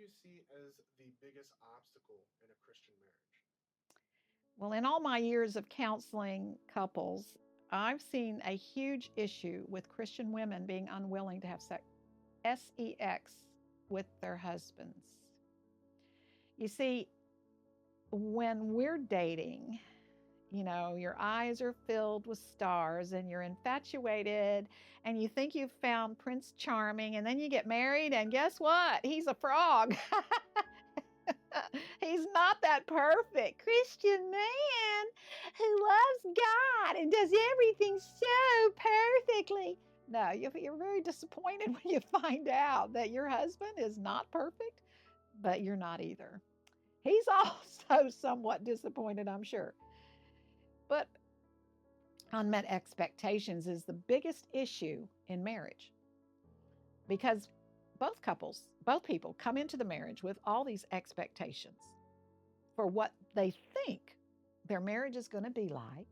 you see as the biggest obstacle in a Christian marriage? Well, in all my years of counseling couples, I've seen a huge issue with Christian women being unwilling to have sex with their husbands. You see, when we're dating, your eyes are filled with stars and you're infatuated and you think you've found Prince Charming, and then you get married, and guess what? He's a frog. He's not that perfect Christian man who loves God and does everything so perfectly. No, you're very disappointed when you find out that your husband is not perfect, but you're not either. He's also somewhat disappointed, I'm sure. But unmet expectations is the biggest issue in marriage because both people come into the marriage with all these expectations for what they think their marriage is going to be like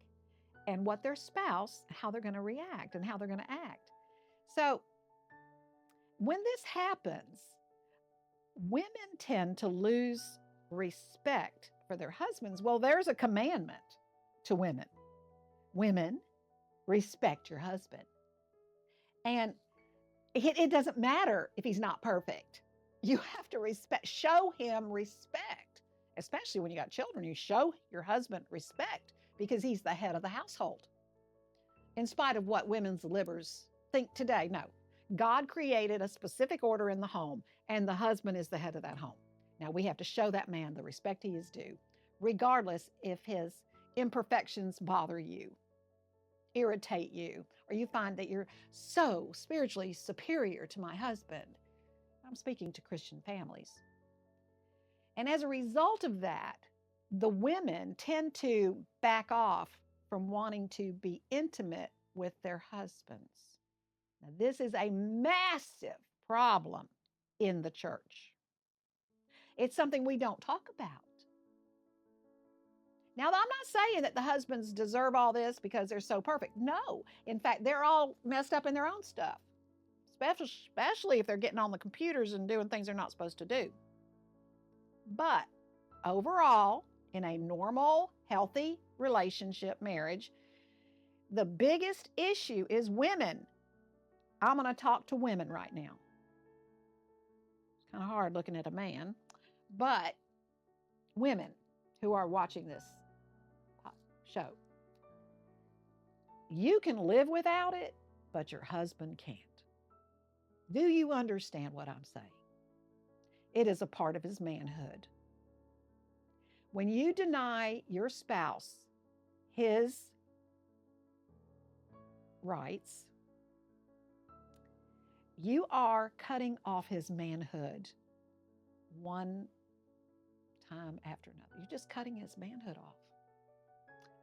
and what their spouse, how they're going to react and how they're going to act. So when this happens, women tend to lose respect for their husbands. Well, there's a commandment to women. Women, respect your husband. And it doesn't matter if he's not perfect. You have to show him respect, especially when you got children. You show your husband respect because he's the head of the household. In spite of what women's livers think today, no. God created a specific order in the home, and the husband is the head of that home. Now we have to show that man the respect he is due, regardless if his imperfections bother you, irritate you, or you find that you're so spiritually superior to my husband. I'm speaking to Christian families. And as a result of that, the women tend to back off from wanting to be intimate with their husbands. Now, this is a massive problem in the church. It's something we don't talk about. Now, I'm not saying that the husbands deserve all this because they're so perfect. No. In fact, they're all messed up in their own stuff, especially if they're getting on the computers and doing things they're not supposed to do. But overall, in a normal, healthy relationship, marriage, the biggest issue is women. I'm going to talk to women right now. It's kind of hard looking at a man, but women who are watching this show, you can live without it, but your husband can't. Do you understand what I'm saying? It is a part of his manhood. When you deny your spouse his rights, you are cutting off his manhood one time after another. You're just cutting his manhood off.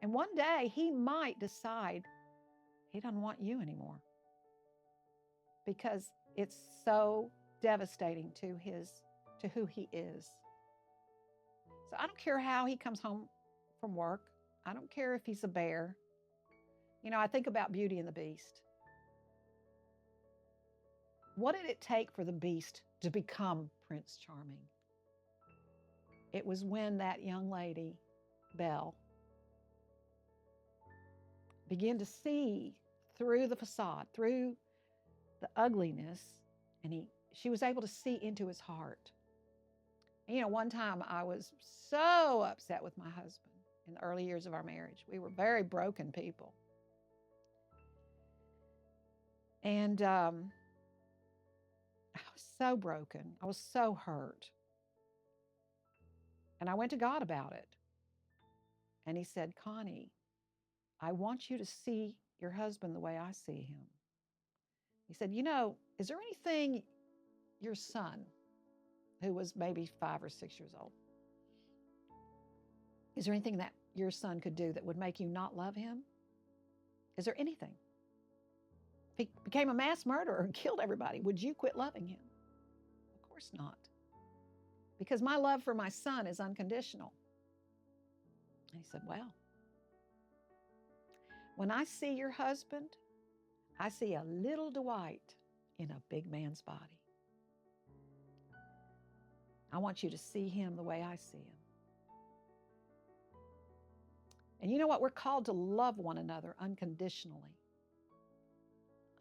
And one day he might decide he doesn't want you anymore because it's so devastating to who he is. So I don't care how he comes home from work. I don't care if he's a bear. I think about Beauty and the Beast. What did it take for the Beast to become Prince Charming? It was when that young lady, Belle, began to see through the facade, through the ugliness, and she was able to see into his heart. And, one time I was so upset with my husband in the early years of our marriage. We were very broken people. And I was so broken. I was so hurt. And I went to God about it. And he said, Connie, I want you to see your husband the way I see him. He said, is there anything your son, who was maybe 5 or 6 years old, is there anything that your son could do that would make you not love him? Is there anything? If he became a mass murderer and killed everybody, would you quit loving him? Of course not. Because my love for my son is unconditional. And he said, well, when I see your husband, I see a little Dwight in a big man's body. I want you to see him the way I see him. And you know what? We're called to love one another unconditionally.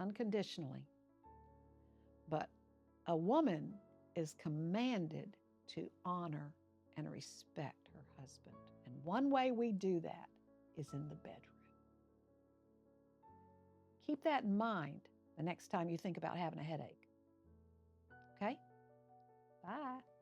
Unconditionally. But a woman is commanded to honor and respect her husband. And one way we do that is in the bedroom. Keep that in mind the next time you think about having a headache. Okay? Bye.